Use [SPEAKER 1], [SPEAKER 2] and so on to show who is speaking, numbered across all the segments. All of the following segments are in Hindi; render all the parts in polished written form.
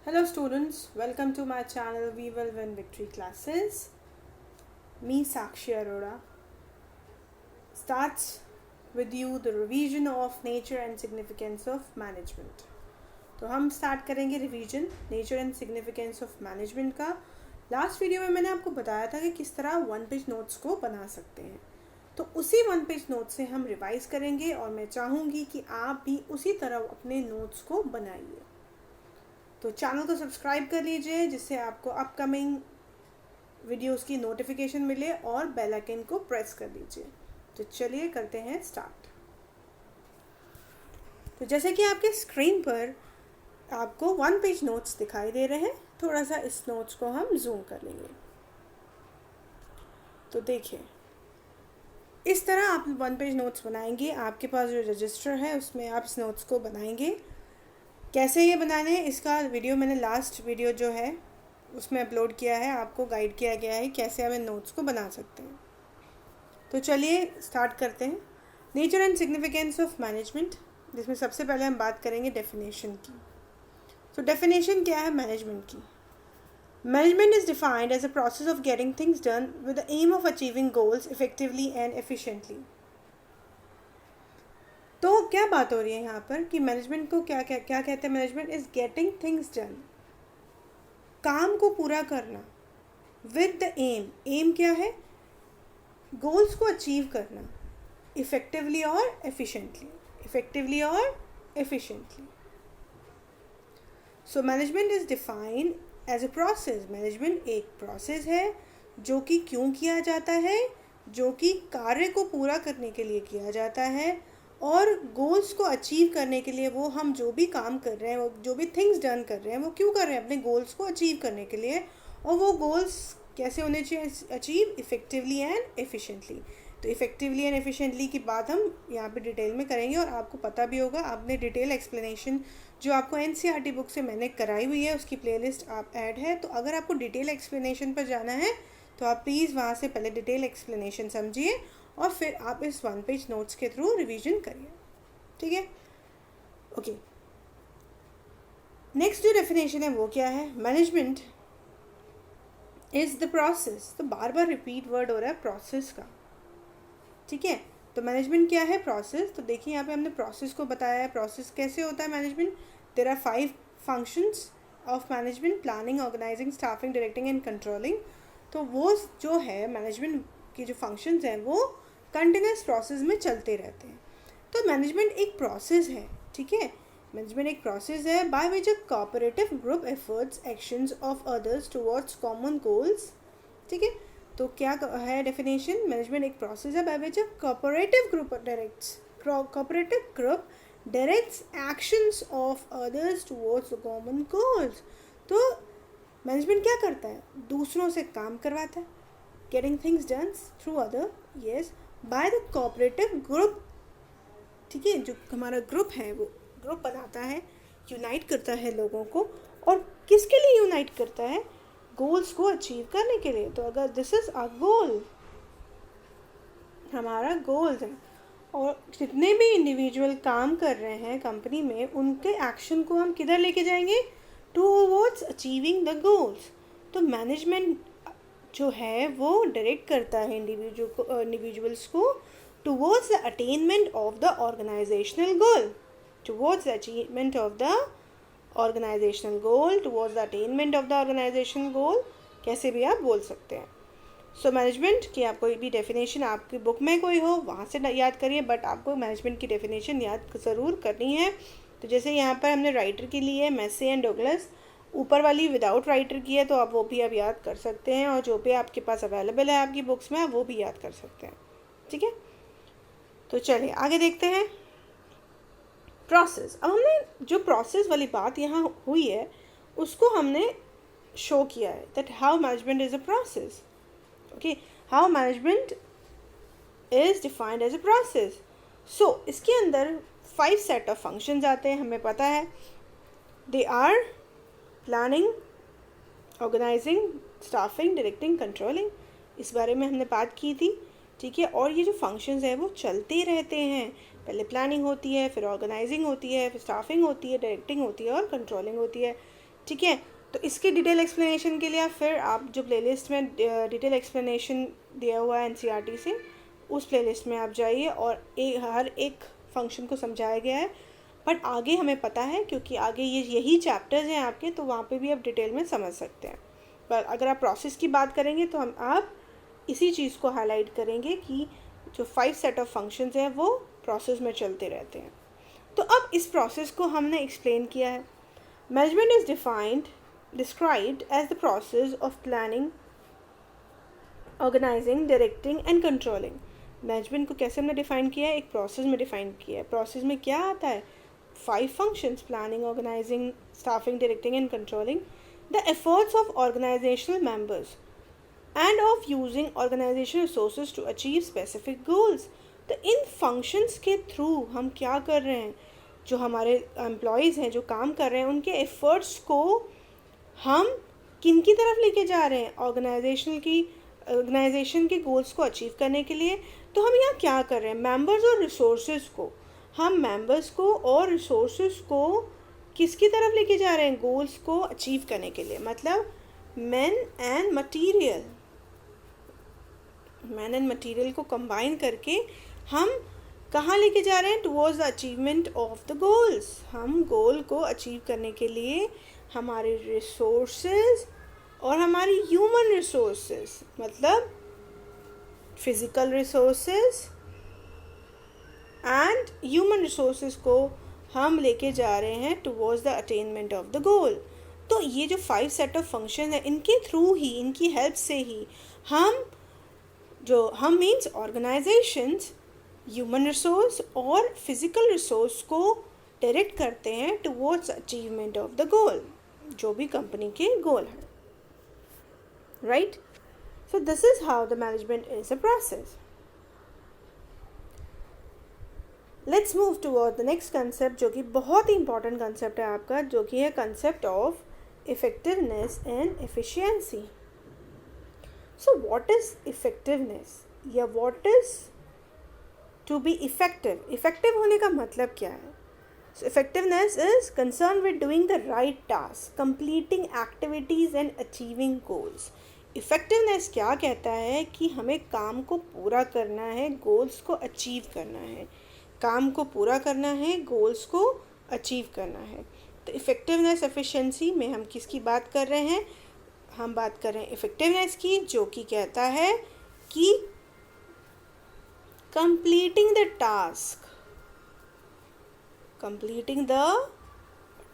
[SPEAKER 1] Hello students, welcome to my channel We Will Win Victory Classes. Me Sakshi Arora starts with you the revision of nature and significance of management. तो हम स्टार्ट करेंगे revision nature and significance of management का. लास्ट वीडियो में मैंने आपको बताया था कि किस तरह वन पेज नोट्स को बना सकते हैं. तो उसी वन पेज नोट्स से हम रिवाइज करेंगे और मैं चाहूँगी कि आप भी उसी तरह अपने नोट्स को बनाइए. तो चैनल को सब्सक्राइब कर लीजिए जिससे आपको अपकमिंग वीडियोस की नोटिफिकेशन मिले और बेल आइकन को प्रेस कर लीजिए. तो चलिए करते हैं स्टार्ट. तो जैसे कि आपके स्क्रीन पर आपको वन पेज नोट्स दिखाई दे रहे हैं, थोड़ा सा इस नोट्स को हम जूम कर लेंगे. तो देखिए इस तरह आप वन पेज नोट्स बनाएंगे. आपके पास जो रजिस्टर है उसमें आप इस नोट्स को बनाएंगे. कैसे ये बनाने हैं इसका वीडियो मैंने लास्ट वीडियो जो है उसमें अपलोड किया है. आपको गाइड किया गया है कैसे हम इन नोट्स को बना सकते हैं. तो चलिए स्टार्ट करते हैं. Nature and significance of management, जिसमें सबसे पहले हम बात करेंगे डेफिनेशन की. तो डेफिनेशन क्या है मैनेजमेंट की? Management is defined as a process of getting things done with the aim of achieving goals effectively and efficiently. तो क्या बात हो रही है यहाँ पर कि मैनेजमेंट को क्या कहते हैं? Management is getting things done, काम को पूरा करना, विद द एम क्या है? गोल्स को अचीव करना, इफेक्टिवली और efficiently. So management is defined as a process. Management एक प्रोसेस है जो कि क्यों किया जाता है? जो कि कार्य को पूरा करने के लिए किया जाता है और गोल्स को अचीव करने के लिए. वो हम जो भी काम कर रहे हैं, वो जो भी थिंग्स डन कर रहे हैं, वो क्यों कर रहे हैं? अपने गोल्स को अचीव करने के लिए. और वो गोल्स कैसे होने चाहिए अचीव? Effectively and efficiently. तो इफ़ेक्टिवली एंड एफिशिएंटली की बात हम यहाँ पे डिटेल में करेंगे और आपको पता भी होगा. आपने डिटेल एक्सप्लेनेशन जो आपको एनसीईआरटी बुक से मैंने कराई हुई है उसकी प्लेलिस्ट आप ऐड है. तो अगर आपको डिटेल एक्सप्लेनेशन पर जाना है तो आप प्लीज़ वहाँ से पहले डिटेल एक्सप्लेनेशन समझिए और फिर आप इस वन पेज नोट्स के थ्रू रिवीजन करिए. ठीक है, ओके. नेक्स्ट जो डेफिनेशन है वो क्या है? Management is the process. तो बार बार रिपीट वर्ड हो रहा है प्रोसेस का. ठीक है, तो मैनेजमेंट क्या है? प्रोसेस. तो देखिए यहाँ पे हमने प्रोसेस को बताया है. प्रोसेस कैसे होता है management? There are 5 functions of management: planning, organizing, staffing, directing and controlling. तो वो जो है मैनेजमेंट की जो फंक्शंस हैं वो कंटिन्यूस प्रोसेस में चलते रहते हैं. तो मैनेजमेंट एक प्रोसेस है. ठीक है, मैनेजमेंट एक प्रोसेस है by which a cooperative group efforts actions of others towards common goals. ठीक है, तो क्या है डेफिनेशन? मैनेजमेंट एक प्रोसेस है by which a cooperative group directs actions of others towards the common goals. तो मैनेजमेंट क्या करता है? दूसरों से काम करवाता है. Getting things done through other, yes, by the cooperative group. ठीक है, जो हमारा ग्रुप है वो ग्रुप बनाता है, यूनाइट करता है लोगों को. और किसके लिए यूनाइट करता है? गोल्स को अचीव करने के लिए. तो अगर दिस इज अ गोल, हमारा गोल्स है, और जितने भी इंडिविजुअल काम कर रहे हैं कंपनी में उनके एक्शन को हम किधर लेके जाएंगे? Towards achieving the goals. तो मैनेजमेंट जो है वो डायरेक्ट करता है इंडिविजुअल्स को towards the attainment of the organizational goal, towards the achievement of the organizational goal, towards the attainment of the organizational goal, कैसे भी आप बोल सकते हैं. सो मैनेजमेंट की आप कोई भी डेफिनेशन आपकी बुक में कोई हो वहाँ से याद करिए, बट आपको मैनेजमेंट की डेफिनेशन याद ज़रूर करनी है. तो जैसे यहाँ पर हमने राइटर की ली है मैसे एंड डगलस, ऊपर वाली विदाउट राइटर की है, तो आप वो भी आप याद कर सकते हैं और जो भी आपके पास अवेलेबल है आपकी बुक्स में आप वो भी याद कर सकते हैं. ठीक है, तो चलिए आगे देखते हैं. प्रोसेस. अब हमने जो प्रोसेस वाली बात यहाँ हुई है उसको हमने शो किया है that how management is a process. Okay, how management is defined as a process. So इसके अंदर 5 सेट ऑफ फंक्शंस आते हैं, हमें पता है. They are planning, organizing, staffing, directing, controlling. इस बारे में हमने बात की थी. ठीक है, और ये जो फंक्शंस हैं वो चलते रहते हैं. पहले प्लानिंग होती है, फिर ऑर्गेनाइजिंग होती है, फिर स्टाफिंग होती है, डायरेक्टिंग होती है और कंट्रोलिंग होती है. ठीक है। तो इसके डिटेल एक्सप्लेनेशन के लिए फिर आप जो प्लेलिस्ट में डिटेल एक्सप्लेनेशन दिया हुआ है एनसीईआरटी से, उस प्लेलिस्ट में आप जाइए और हर एक फंक्शन को समझाया गया है। बट आगे हमें पता है क्योंकि आगे यही चैप्टर्स हैं आपके, तो वहाँ पे भी आप डिटेल में समझ सकते हैं। पर अगर आप प्रोसेस की बात करेंगे तो आप इसी चीज़ को हाईलाइट करेंगे कि जो 5 सेट ऑफ फंक्शंस हैं वो प्रोसेस में चलते रहते हैं। तो अब इस प्रोसेस को हमने एक्सप्लेन किया है। Management is described as the process of planning, organizing, directing and controlling। Management को कैसे हमने डिफाइन किया है? एक प्रोसेस में डिफाइन किया है। प्रोसेस में क्या आता है? 5 functions: planning, organizing, staffing, directing and controlling the efforts of organizational members and of using organizational resources to achieve specific goals। तो इन functions के थ्रू हम क्या कर रहे हैं? जो हमारे एम्प्लॉयज़ हैं, जो काम कर रहे हैं, उनके एफर्ट्स को हम किन की तरफ लेके जा रहे हैं? ऑर्गेनाइजेशन के गोल्स को अचीव करने के लिए। तो हम यहाँ क्या कर रहे हैं? मेंबर्स और रिसोर्सेज को, हम मेंबर्स को और रिसोर्सेज को किसकी तरफ लेके जा रहे हैं? गोल्स को अचीव करने के लिए। मतलब मैन एंड मटीरियल को कंबाइन करके हम कहाँ लेके जा रहे हैं? Towards the achievement of the goals. हम गोल को अचीव करने के लिए हमारे रिसोर्सेज और हमारी ह्यूमन रिसोर्सेज, मतलब physical resources and human resources को हम लेके जा रहे हैं towards the attainment of the goal. तो ये जो 5 सेट ऑफ फंक्शन है, इनके थ्रू ही, इनकी हेल्प से ही हम मीन्स ऑर्गेनाइजेशंस ह्यूमन रिसोर्स और फिज़िकल रिसोर्स को डायरेक्ट करते हैं towards achievement of the goal, जो भी कंपनी के गोल हैं, right. So this is how the management is a process. Let's move toward the next concept, जो कि बहुत ही इंपॉर्टेंट कंसेप्ट है आपका, जो कि है concept of effectiveness and efficiency. So what is effectiveness या what is to be effective? Effective होने का मतलब क्या है? So effectiveness is concerned with doing the right task, completing activities and achieving goals। Effectiveness क्या कहता है? कि हमें काम को पूरा करना है, गोल्स को अचीव करना है। काम को पूरा करना है, गोल्स को अचीव करना है। तो इफ़ेक्टिवनेस एफिशिएंसी में हम किसकी बात कर रहे हैं? हम बात कर रहे हैं इफ़ेक्टिवनेस की, जो कि कहता है कि completing the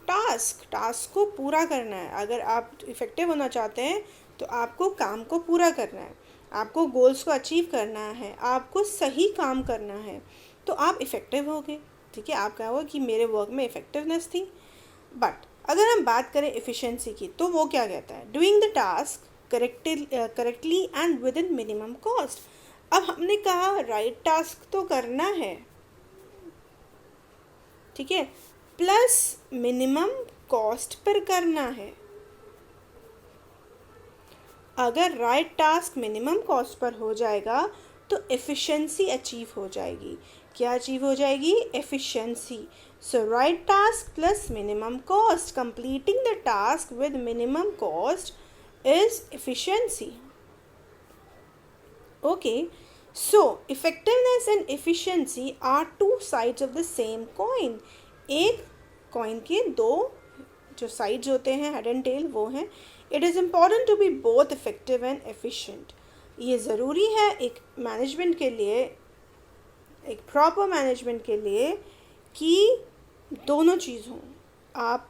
[SPEAKER 1] task, टास्क को पूरा करना है। अगर आप इफ़ेक्टिव होना चाहते हैं तो आपको काम को पूरा करना है, आपको गोल्स को अचीव करना है, आपको सही काम करना है, तो आप इफ़ेक्टिव होगे। ठीक है, आप कहोगे कि मेरे वर्क में इफ़ेक्टिवनेस थी। बट अगर हम बात करें एफिशिएंसी की, तो वो क्या कहता है? Doing the task correctly and with in minimum cost. अब हमने कहा राइट टास्क तो करना है, ठीक है, प्लस मिनिमम कॉस्ट पर करना है। अगर right task minimum cost per हो जाएगा तो एफिशिएंसी अचीव हो जाएगी। क्या अचीव हो जाएगी? Efficiency. So right task plus minimum cost, completing the task with minimum cost is efficiency. Okay, so effectiveness and efficiency are two sides of the same coin। एक coin के दो जो sides होते हैं, head and tail, वो हैं। It is important to be both effective and efficient। ये ज़रूरी है एक मैनेजमेंट के लिए, एक प्रॉपर मैनेजमेंट के लिए, कि दोनों चीज़ हों। आप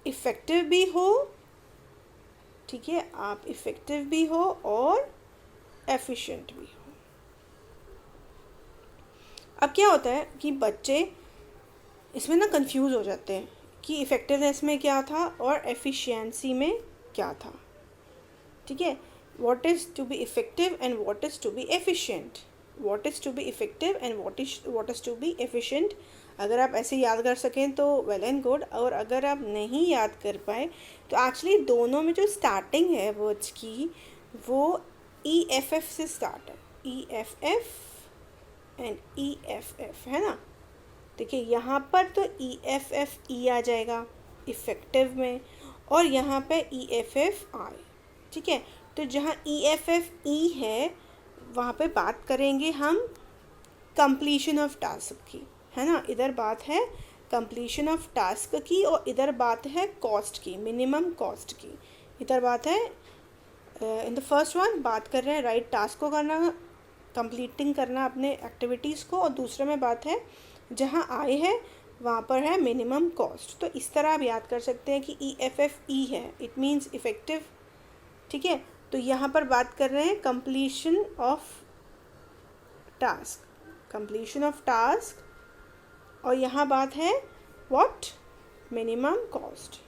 [SPEAKER 1] इफ़ेक्टिव भी हो, ठीक है, आप इफ़ेक्टिव भी हो और एफिशिएंट भी हो। अब क्या होता है कि बच्चे इसमें ना कंफ्यूज हो जाते हैं कि इफ़ेक्टिवनेस में क्या था और एफिशिएंसी में क्या था। ठीक है, what is to be effective and what is to be efficient, what is to be effective and what is to be efficient. अगर आप ऐसे याद कर सकें तो वेल एंड गुड, और अगर आप नहीं याद कर पाए तो एक्चुअली दोनों में जो स्टार्टिंग है वर्ड्स की, वो EFF से स्टार्ट है, EFF एंड EFF, है ना। देखिए यहाँ पर तो EFF आ जाएगा इफ़ेक्टिव में, और यहाँ पे EFFI, ठीक है। तो जहाँ EFFE है वहाँ पे बात करेंगे हम कंप्लीशन ऑफ टास्क की, है ना। इधर बात है कंप्लीशन ऑफ टास्क की और इधर बात है कॉस्ट की, मिनिमम कॉस्ट की। इधर बात है इन द फर्स्ट वन बात कर रहे हैं राइट टास्क को करना, कंप्लीटिंग करना अपने एक्टिविटीज़ को, और दूसरे में बात है जहाँ आय है वहाँ पर है मिनिमम कॉस्ट। तो इस तरह आप याद कर सकते हैं कि EFFE है, इट मीन्स इफ़ेक्टिव, ठीक है। तो यहाँ पर बात कर रहे हैं completion of task, completion of task, और यहाँ बात है व्हाट, मिनिमम कॉस्ट।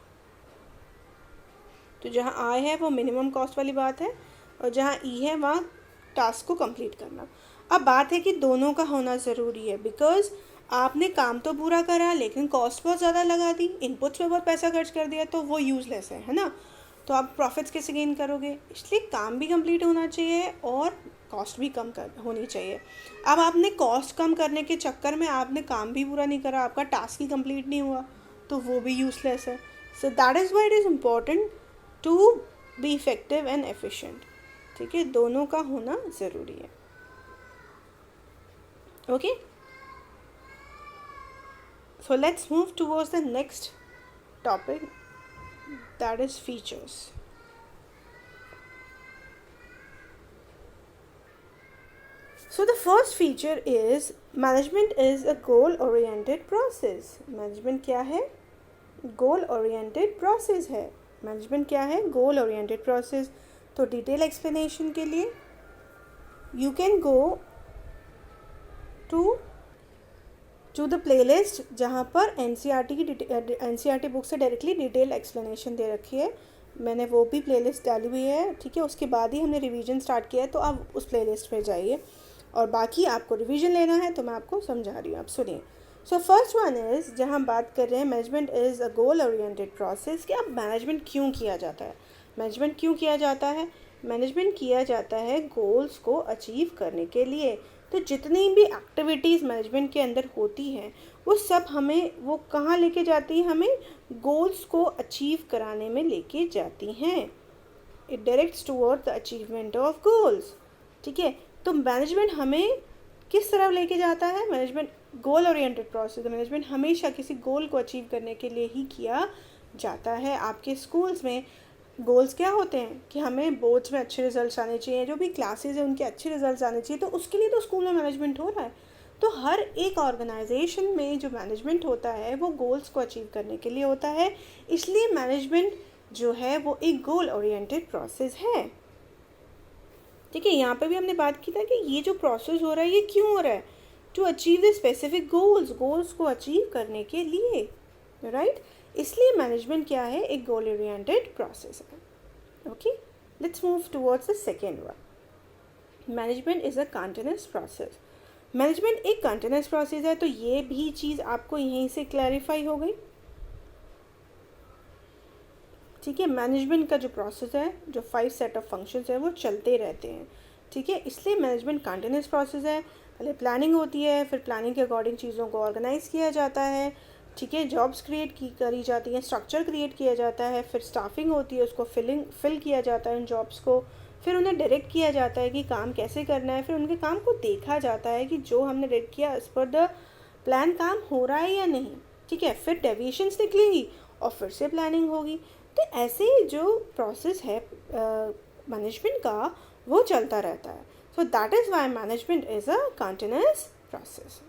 [SPEAKER 1] तो जहाँ आय है वो मिनिमम कॉस्ट वाली बात है, और जहाँ ई है वहाँ टास्क को कंप्लीट करना। अब बात है कि दोनों का होना ज़रूरी है, बिकॉज आपने काम तो पूरा करा लेकिन कॉस्ट बहुत ज़्यादा लगा दी, इनपुट्स पे बहुत पैसा खर्च कर दिया, तो वो यूज़लेस है ना। तो आप प्रॉफिट्स कैसे गेन करोगे, इसलिए काम भी कंप्लीट होना चाहिए और कॉस्ट भी कम कर होनी चाहिए। अब आपने कॉस्ट कम करने के चक्कर में आपने काम भी पूरा नहीं करा, आपका टास्क ही कंप्लीट नहीं हुआ, तो वो भी यूज़लेस है। So that is why it is important to be effective and efficient, ठीक है। दोनों का होना ज़रूरी है, okay. So let's move towards the next topic, that is features. So the first feature is management is a goal oriented process. Management क्या है, goal oriented process है। Management क्या है, goal oriented process। तो detail explanation के लिए you can go to the playlist जहाँ पर NCERT बुक से डायरेक्टली डिटेल एक्सप्लेनेशन दे रखी है, मैंने वो भी प्लेलिस्ट डाली हुई है, ठीक है। उसके बाद ही हमने रिवीजन स्टार्ट किया है, तो आप उस प्लेलिस्ट पे जाइए, और बाकी आपको रिवीजन लेना है तो मैं आपको समझा रही हूँ, आप सुनिए। सो फर्स्ट वन इज़, जहाँ हम बात कर रहे हैं management is a goal oriented process, कि अब मैनेजमेंट क्यों किया जाता है। मैनेजमेंट क्यों किया जाता है, मैनेजमेंट किया जाता है गोल्स को अचीव करने के लिए। तो जितनी भी एक्टिविटीज़ मैनेजमेंट के अंदर होती हैं वो सब हमें वो कहाँ लेके जाती हैं, हमें गोल्स को अचीव कराने में लेके जाती हैं। It directs toward the achievement of goals, ठीक है। तो मैनेजमेंट हमें किस तरफ लेके जाता है, मैनेजमेंट गोल ओरिएंटेड प्रोसेस, मैनेजमेंट हमेशा किसी गोल को अचीव करने के लिए ही किया जाता है। आपके स्कूल्स में गोल्स क्या होते हैं कि हमें बोर्ड्स में अच्छे रिजल्ट्स आने चाहिए, जो भी क्लासेस हैं उनके अच्छे रिजल्ट्स आने चाहिए, तो उसके लिए तो स्कूल में मैनेजमेंट हो रहा है। तो हर एक ऑर्गेनाइजेशन में जो मैनेजमेंट होता है वो गोल्स को अचीव करने के लिए होता है, इसलिए मैनेजमेंट जो है वो एक गोल ओरिएंटेड प्रोसेस है, ठीक है। यहाँ पे भी हमने बात की था कि ये जो प्रोसेस हो रहा है ये क्यों हो रहा है, to achieve the specific goals, goals को अचीव करने के लिए, राइट। इसलिए मैनेजमेंट क्या है, एक गोल ओरिएंटेड प्रोसेस है, okay. Let's move towards the second one, management is a continuous process. Management एक कंटिन्यूअस प्रोसेस है, तो ये भी चीज़ आपको यहीं से क्लैरिफाई हो गई, ठीक है। मैनेजमेंट का जो प्रोसेस है, जो 5 सेट ऑफ फंक्शंस है वो चलते रहते हैं, ठीक है। इसलिए मैनेजमेंट कंटिन्यूअस प्रोसेस है। पहले प्लानिंग होती है, फिर प्लानिंग के अकॉर्डिंग चीज़ों को ऑर्गेनाइज़ किया जाता है, ठीक है। जॉब्स करी जाती हैं, स्ट्रक्चर क्रिएट किया जाता है, फिर स्टाफिंग होती है, उसको फिल किया जाता है उन जॉब्स को, फिर उन्हें डायरेक्ट किया जाता है कि काम कैसे करना है, फिर उनके काम को देखा जाता है कि जो हमने डायरेक्ट किया एज पर द प्लान काम हो रहा है या नहीं, ठीक है। फिर डेविएशंस निकलेंगी और फिर से प्लानिंग होगी। तो ऐसे जो प्रोसेस है मैनेजमेंट का वो चलता रहता है। So that is why management is a continuous process.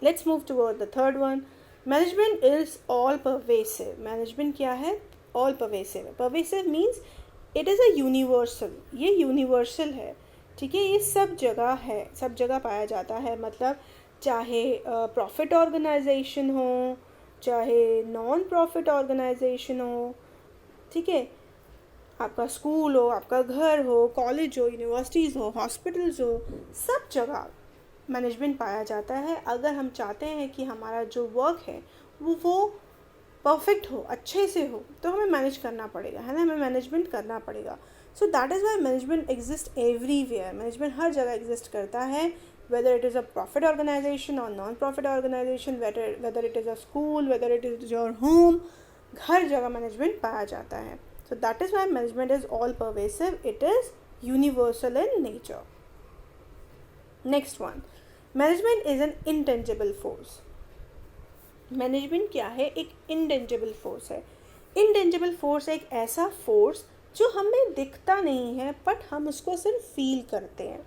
[SPEAKER 1] Let's move toward the third one, management is all pervasive. Management क्या है, ऑल परवेसिव है। Pervasive means it is a universal, ये यूनिवर्सल है, ठीक है। ये सब जगह है, सब जगह पाया जाता है, मतलब चाहे प्रॉफिट ऑर्गेनाइजेशन हो, चाहे नॉन प्रॉफिट ऑर्गेनाइजेशन हो, ठीक है। आपका स्कूल हो, आपका घर हो, कॉलेज हो, यूनिवर्सिटीज़ हो, हॉस्पिटल्स हो, सब जगह मैनेजमेंट पाया जाता है। अगर हम चाहते हैं कि हमारा जो वर्क है वो परफेक्ट हो, अच्छे से हो, तो हमें मैनेज करना पड़ेगा, है ना, हमें मैनेजमेंट करना पड़ेगा। So that is why management exist everywhere. Management हर जगह एग्जिस्ट करता है, whether it is a profit organization or non-profit organization, whether it is a school, whether it is your home, हर जगह मैनेजमेंट पाया जाता है. So that is why management is all pervasive, it is universal in nature. Next one, management is an intangible force. Management क्या है? एक इंटेंजिबल फोर्स है. इंटेंजिबल फोर्स एक ऐसा फोर्स जो हमें दिखता नहीं है बट हम उसको सिर्फ फील करते हैं,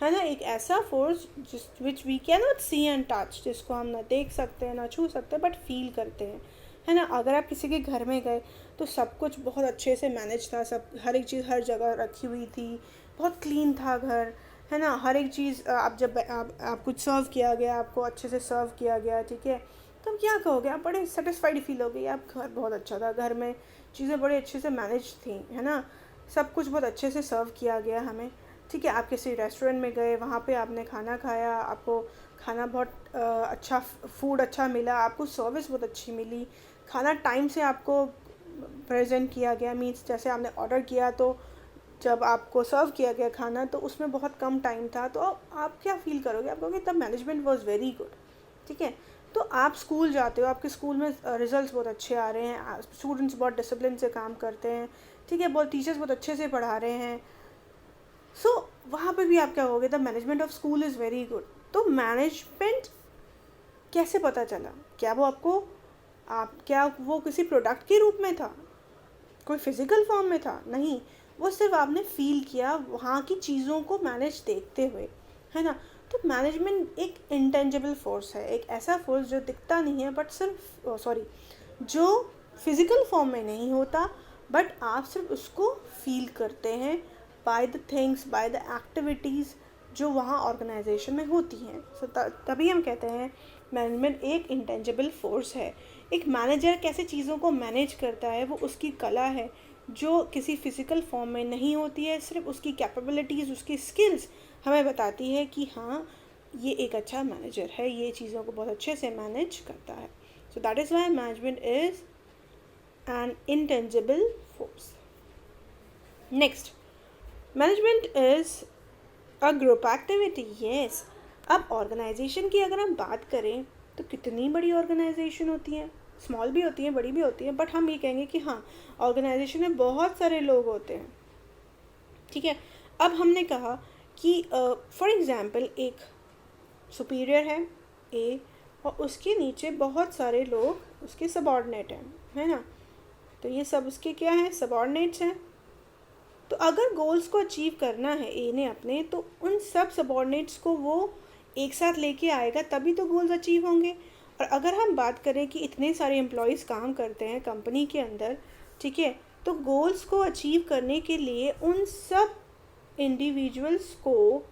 [SPEAKER 1] है ना. एक ऐसा फोर्स जिस which we can not see and touch, जिसको हम ना देख सकते हैं ना छू सकते बट फील करते हैं, है ना. अगर आप किसी के घर में गए तो सब कुछ बहुत अच्छे से मैनेज था, सब हर एक चीज़ हर जगह रखी हुई थी, बहुत क्लीन था घर, है ना. हर एक चीज़ आप जब आप कुछ सर्व किया गया, आपको अच्छे से सर्व किया गया, ठीक है, तो आप क्या कहोगे? आप बड़े सेटिस्फाइड फील हो गए, आप घर बहुत अच्छा था, घर में चीज़ें बड़े अच्छे से मैनेज थी, है ना. सब कुछ बहुत अच्छे से सर्व किया गया हमें, ठीक है. आप किसी रेस्टोरेंट में गए, वहाँ पे आपने खाना खाया, आपको खाना बहुत अच्छा, फूड अच्छा मिला, आपको सर्विस बहुत अच्छी मिली, खाना टाइम से आपको प्रेजेंट किया गया. मीन्स जैसे आपने ऑर्डर किया तो जब आपको सर्व किया गया खाना तो उसमें बहुत कम टाइम था, तो आप क्या फील करोगे? आप कहोगे तब मैनेजमेंट वॉज वेरी गुड, ठीक है. तो आप स्कूल जाते हो, आपके स्कूल में रिजल्ट्स बहुत अच्छे आ रहे हैं, स्टूडेंट्स बहुत डिसिप्लिन से काम करते हैं, ठीक है, बहुत टीचर्स बहुत अच्छे से पढ़ा रहे हैं. सो वहाँ पर भी आप क्या कहोगे? The management of school is very good. तो मैनेजमेंट कैसे पता चला? क्या वो किसी प्रोडक्ट के रूप में था, कोई फिजिकल फॉर्म में था? नहीं, वो सिर्फ आपने फील किया वहाँ की चीज़ों को मैनेज देखते हुए, है ना. तो मैनेजमेंट एक इंटेंजिबल फोर्स है, एक ऐसा फोर्स जो दिखता नहीं है बट जो फिजिकल फॉर्म में नहीं होता बट आप सिर्फ उसको फील करते हैं by the things, by the activities जो वहाँ ऑर्गेनाइजेशन में होती हैं. सो तभी हम कहते हैं मैनेजमेंट एक इंटेंजिबल फोर्स है. एक मैनेजर कैसे चीज़ों को मैनेज करता है वो उसकी कला है, जो किसी फिज़िकल फॉर्म में नहीं होती है. सिर्फ उसकी कैपेबिलिटीज़, उसकी स्किल्स हमें बताती है कि हाँ, ये एक अच्छा मैनेजर है, ये चीज़ों को बहुत अच्छे से मैनेज करता है. So that is why management is an intangible force. Next, management is a group activity. Yes, अब ऑर्गेनाइजेशन की अगर हम बात करें तो कितनी बड़ी ऑर्गेनाइजेशन होती हैं, स्मॉल भी होती हैं, बड़ी भी होती हैं, बट हम ये कहेंगे कि हाँ, ऑर्गेनाइजेशन में बहुत सारे लोग होते हैं, ठीक है. अब हमने कहा कि फॉर एग्ज़ाम्पल एक सुपीरियर है ए और उसके नीचे बहुत सारे लोग उसके सबऑर्डिनेट हैं, है ना. तो ये सब उसके क्या हैं? सबऑर्डिनेट्स हैं. तो अगर गोल्स को अचीव करना है ए ने अपने, तो उन सब सबऑर्डिनेट्स को वो एक साथ लेके आएगा, तभी तो गोल्स अचीव होंगे. और अगर हम बात करें कि इतने सारे एम्प्लॉयज़ काम करते हैं कंपनी के अंदर, ठीक है, तो गोल्स को अचीव करने के लिए उन सब इंडिविजुअल्स को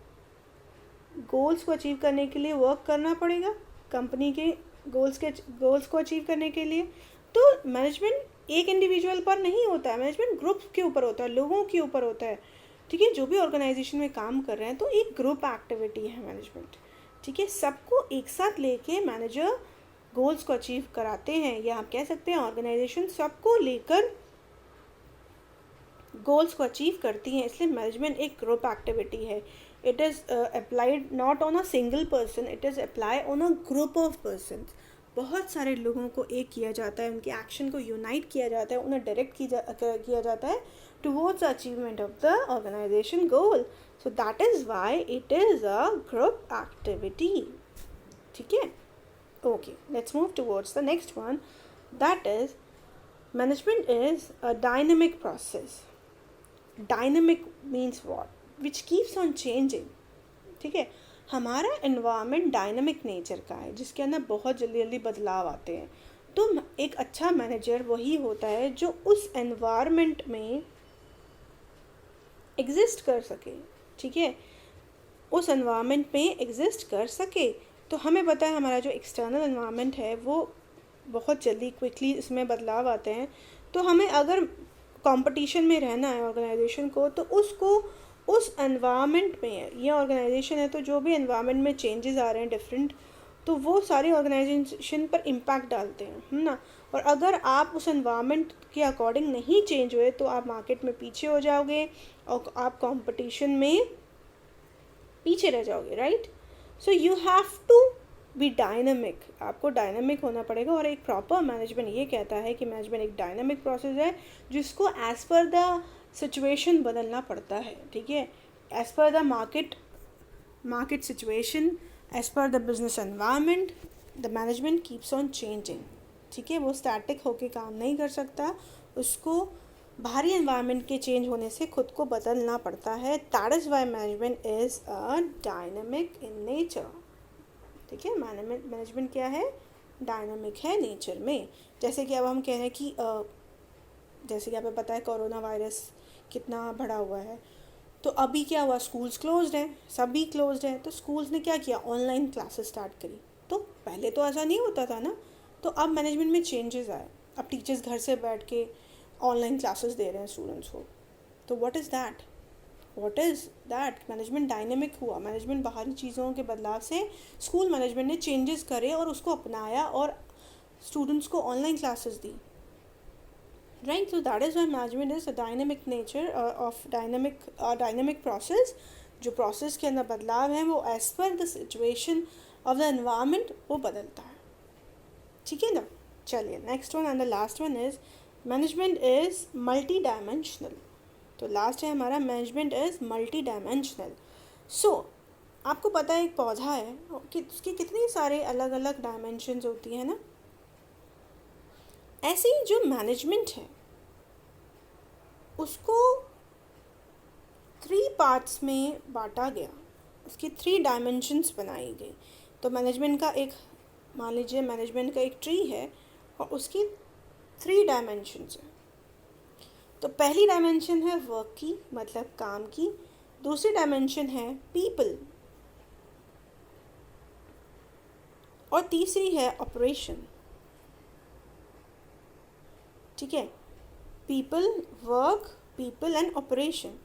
[SPEAKER 1] गोल्स को अचीव करने के लिए वर्क करना पड़ेगा, कंपनी के गोल्स को अचीव करने के लिए. तो मैनेजमेंट एक इंडिविजुअल पर नहीं होता है, मैनेजमेंट ग्रुप के ऊपर होता है, लोगों के ऊपर होता है, ठीक है, जो भी ऑर्गेनाइजेशन में काम कर रहे हैं. तो एक ग्रुप एक्टिविटी है मैनेजमेंट, ठीक है. सबको एक साथ लेके मैनेजर गोल्स को अचीव कराते हैं, या आप कह सकते हैं ऑर्गेनाइजेशन सबको लेकर गोल्स को अचीव करती हैं. इसलिए मैनेजमेंट एक ग्रुप एक्टिविटी है. It is applied not on a single person, it is apply on a group of person. बहुत सारे लोगों को एक किया जाता है, उनके एक्शन को यूनाइट किया जाता है, उन्हें डायरेक्ट किया जाता है towards achievement of the organization goal. So that is why it is a group activity, ठीक है. Okay, let's move towards the next one. That is management is a dynamic process. Dynamic means what? Which keeps on changing, ठीक है. हमारा एनवायरनमेंट डायनेमिक नेचर का है, जिसके अंदर बहुत जल्दी जल्दी बदलाव आते हैं. तो एक अच्छा मैनेजर वही होता है जो उस एनवायरनमेंट में एग्जिस्ट कर सके, ठीक है, उस एनवायरनमेंट में एग्जिस्ट कर सके. तो हमें पता है हमारा जो एक्सटर्नल एनवायरनमेंट है वो बहुत जल्दी क्विकली इसमें बदलाव आते हैं. तो हमें अगर कंपटीशन में रहना है ऑर्गेनाइजेशन को, तो उसको उस एनवायरनमेंट में, ये ऑर्गेनाइजेशन है तो जो भी एनवायरनमेंट में चेंजेस आ रहे हैं डिफरेंट, तो वो सारे ऑर्गेनाइजेशन पर इम्पैक्ट डालते हैं, है ना. और अगर आप उस एनवायरनमेंट के अकॉर्डिंग नहीं चेंज हुए तो आप मार्केट में पीछे हो जाओगे और आप कंपटीशन में पीछे रह जाओगे, right. So you have to be dynamic, आपको डायनामिक होना पड़ेगा। और एक प्रॉपर मैनेजमेंट ये कहता है कि मैनेजमेंट एक डायनामिक प्रोसेस है जिसको एज़ पर द सिचुएशन बदलना पड़ता है, ठीक है, as per the market situation, as per the business environment the management keeps on changing, ठीक है। वो स्टैटिक होके काम नहीं कर सकता, उसको बाहरी एनवायरनमेंट के चेंज होने से खुद को बदलना पड़ता है। That is why management is a dynamic in nature, ठीक है। मैनेजमेंट क्या है, डायनामिक है नेचर में। जैसे कि अब हम कह रहे हैं कि जैसे कि आपको पता है कोरोना वायरस कितना बढ़ा हुआ है, तो अभी क्या हुआ, स्कूल्स क्लोज्ड हैं, सभी क्लोज्ड हैं, तो स्कूल्स ने क्या किया, ऑनलाइन क्लासेस स्टार्ट करी। तो पहले तो ऐसा नहीं होता था ना, तो अब मैनेजमेंट में चेंजेस आए, अब टीचर्स घर से बैठ के ऑनलाइन क्लासेस दे रहे हैं स्टूडेंट्स को। तो what is that management dynamic हुआ। मैनेजमेंट बाहरी चीज़ों के बदलाव से स्कूल मैनेजमेंट ने चेंजेस करे और उसको अपनाया और स्टूडेंट्स को online classes the, right. So that is why management is a dynamic nature of dynamic process. जो प्रोसेस के अंदर बदलाव है वो as per the situation of the environment वो बदलता है, ठीक है ना। चलिए next one and the last one is management is multi dimensional. तो लास्ट है हमारा मैनेजमेंट इज़ मल्टी डायमेंशनल। सो आपको पता है एक पौधा है कि उसके कितने सारे अलग अलग डायमेंशंस होती हैं ना, ऐसे ही जो मैनेजमेंट है उसको 3 पार्ट्स में बांटा गया, उसकी 3 डायमेंशंस बनाई गई। तो मैनेजमेंट का एक, मान लीजिए मैनेजमेंट का एक ट्री है और उसकी 3 डायमेंशंस हैं। तो पहली डायमेंशन है वर्क की, मतलब काम की। दूसरी डायमेंशन है पीपल, और तीसरी है ऑपरेशन, ठीक है। People, work, people and operation,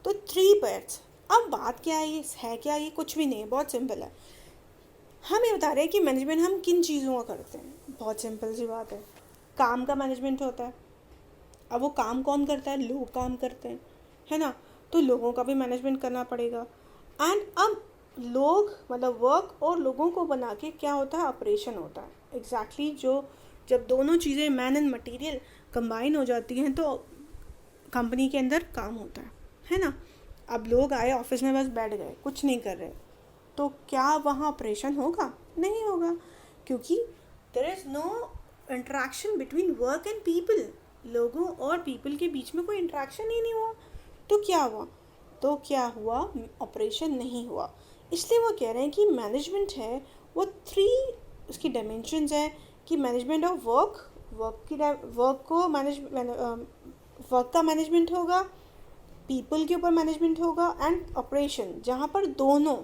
[SPEAKER 1] तो 3 पार्ट्स। अब बात क्या है क्या, ये कुछ भी नहीं है, बहुत सिंपल है। हम ये बता रहे हैं कि मैनेजमेंट हम किन चीज़ों का करते हैं, बहुत सिंपल सी बात है, काम का मैनेजमेंट होता है। अब वो काम कौन करता है, लोग काम करते हैं, है ना, तो लोगों का भी मैनेजमेंट करना पड़ेगा। एंड अब लोग मतलब वर्क और लोगों को बना के क्या होता है, ऑपरेशन होता है। एग्जैक्टली जो जब दोनों चीज़ें मैन एंड मटेरियल कंबाइन हो जाती हैं तो कंपनी के अंदर काम होता है ना। अब लोग आए ऑफिस में बस बैठ गए, कुछ नहीं कर रहे, तो क्या वहाँ ऑपरेशन होगा, नहीं होगा, क्योंकि there is no interaction between work and people. लोगों और पीपल के बीच में कोई इंटरेक्शन ही नहीं हुआ, तो क्या हुआ, ऑपरेशन नहीं हुआ। इसलिए वो कह रहे हैं कि मैनेजमेंट है वो 3 उसकी डायमेंशंस है कि मैनेजमेंट ऑफ वर्क का मैनेजमेंट होगा, पीपल के ऊपर मैनेजमेंट होगा, एंड ऑपरेशन जहाँ पर दोनों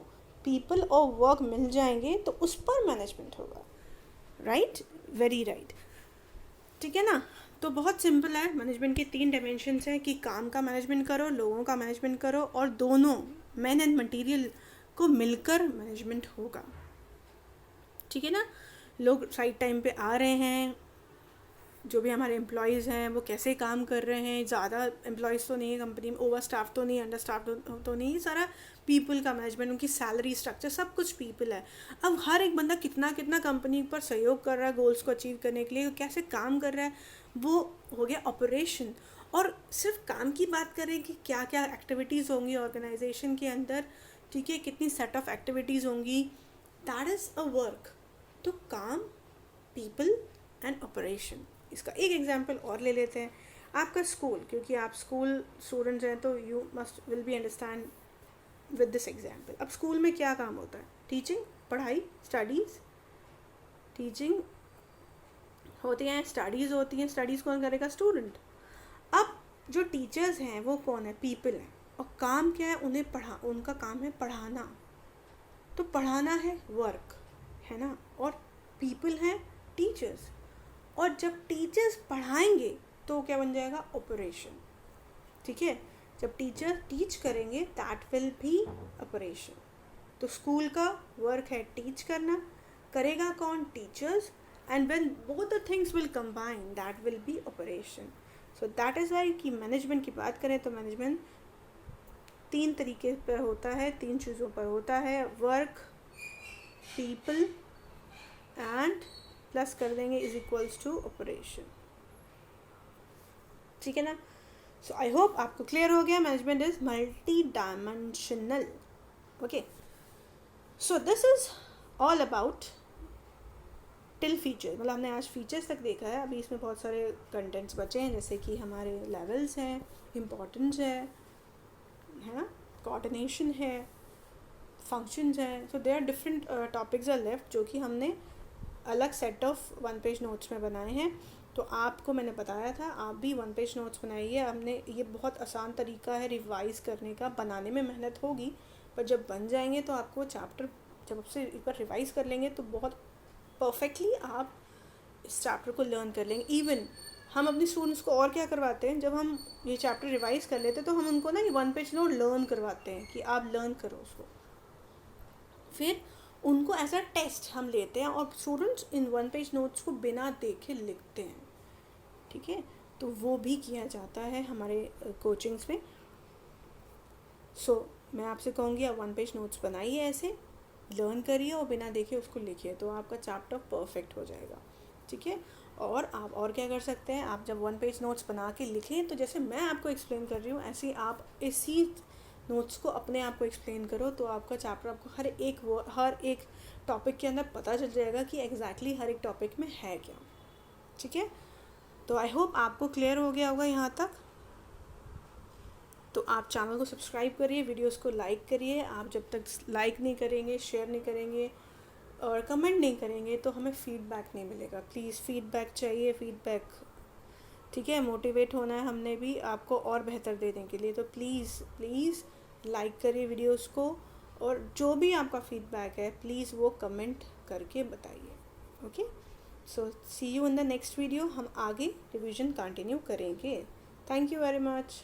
[SPEAKER 1] पीपल और वर्क मिल जाएंगे तो उस पर मैनेजमेंट होगा, राइट, वेरी राइट, ठीक है ना। तो बहुत सिंपल है, मैनेजमेंट के 3 डायमेंशंस हैं कि काम का मैनेजमेंट करो, लोगों का मैनेजमेंट करो, और दोनों मैन एंड मटेरियल को मिलकर मैनेजमेंट होगा, ठीक है ना। लोग राइट टाइम पे आ रहे हैं, जो भी हमारे एम्प्लॉयज़ हैं वो कैसे काम कर रहे हैं, ज़्यादा एम्प्लॉयज़ तो नहीं है कंपनी में, ओवर स्टाफ तो नहीं, अंडर स्टाफ तो नहीं, सारा पीपल का मैनेजमेंट, उनकी सैलरी स्ट्रक्चर सब कुछ पीपल है। अब हर एक बंदा कितना कितना कंपनी पर सहयोग कर रहा है गोल्स को अचीव करने के लिए, कैसे काम कर रहा है, वो हो गया ऑपरेशन। और सिर्फ काम की बात करें कि क्या क्या एक्टिविटीज़ होंगी ऑर्गेनाइजेशन के अंदर, ठीक है, कितनी सेट ऑफ एक्टिविटीज़ होंगी, दैट इज़ अ वर्क। तो काम, पीपल एंड ऑपरेशन। इसका एक एग्जांपल और ले लेते हैं, आपका स्कूल, क्योंकि आप स्कूल स्टूडेंट्स हैं तो you must will be understand with this example. अब स्कूल में क्या काम होता है, टीचिंग, पढ़ाई, स्टडीज़, टीचिंग होती हैं, स्टडीज़ होती हैं, स्टडीज़ कौन करेगा, स्टूडेंट। अब जो टीचर्स हैं वो कौन है, पीपल हैं, और काम क्या है, उनका काम है पढ़ाना, तो पढ़ाना है वर्क, है ना, और पीपल हैं टीचर्स, और जब टीचर्स पढ़ाएंगे तो क्या बन जाएगा, ऑपरेशन, ठीक है। जब टीचर टीच करेंगे दैट विल बी ऑपरेशन। तो स्कूल का वर्क है टीच करना, करेगा कौन, teachers, and when both the things will combine that will be operation. So that is Y कि मैनेजमेंट की बात करें तो मैनेजमेंट 3 तरीके पर होता है, 3 चीज़ों पर होता है, वर्क, पीपल एंड प्लस कर देंगे इज इक्वल्स टू ऑपरेशन, ठीक है ना। सो आई होप आपको क्लियर हो गया, management is multi dimensional. Okay, so this is all about till feature, मतलब हमने आज फीचर्स तक देखा है। अभी इसमें बहुत सारे कंटेंट्स बचे हैं, जैसे कि हमारे लेवल्स हैं, इम्पोर्टेंस है ना, कोऑर्डिनेशन है, फंक्शंस हैं। So there are different topics are left जो कि हमने अलग सेट ऑफ 1 पेज नोट्स में बनाए हैं। तो आपको मैंने बताया था आप भी 1 पेज नोट्स बनाइए। हमने ये बहुत आसान तरीका है रिवाइज करने का, बनाने में मेहनत होगी पर जब बन जाएंगे तो आपको चैप्टर जब आपसे एक बार रिवाइज कर लेंगे तो बहुत परफेक्टली आप इस चैप्टर को लर्न कर लेंगे। इवन हम अपने स्टूडेंट्स को और क्या करवाते हैं, जब हम ये चैप्टर रिवाइज कर लेते हैं तो हम उनको ना ये 1 पेज नोट लर्न करवाते हैं कि आप लर्न करो उसको। फिर उनको एज अ टेस्ट हम लेते हैं और स्टूडेंट्स इन 1 पेज नोट्स को बिना देखे लिखते हैं, ठीक है। तो वो भी किया जाता है हमारे कोचिंग्स में। सो मैं आपसे कहूँगी आप 1 पेज नोट्स बनाइए, ऐसे लर्न करिए और बिना देखे उसको लिखिए, तो आपका चैप्टर परफेक्ट हो जाएगा, ठीक है। और आप और क्या कर सकते हैं, आप जब 1 पेज नोट्स बना के लिखें तो जैसे मैं आपको एक्सप्लेन कर रही हूँ ऐसे ही आप इसी नोट्स को अपने आप को एक्सप्लेन करो, तो आपका चैप्टर आपको हर एक टॉपिक के अंदर पता चल जाएगा कि एग्जैक्टली हर एक टॉपिक में है क्या, ठीक है। तो आई होप आपको क्लियर हो गया होगा यहाँ तक। तो आप चैनल को सब्सक्राइब करिए, वीडियोस को लाइक करिए। आप जब तक लाइक नहीं करेंगे, शेयर नहीं करेंगे और कमेंट नहीं करेंगे तो हमें फीडबैक नहीं मिलेगा। प्लीज़ फीडबैक चाहिए, फीडबैक, ठीक है। मोटिवेट होना है हमने भी आपको और बेहतर देने के लिए। तो प्लीज़ प्लीज़ लाइक करिए वीडियोस को और जो भी आपका फीडबैक है प्लीज़ वो कमेंट करके बताइए। Okay, so see you in the next video. हम आगे रिवीजन कंटिन्यू करेंगे। Thank you very much.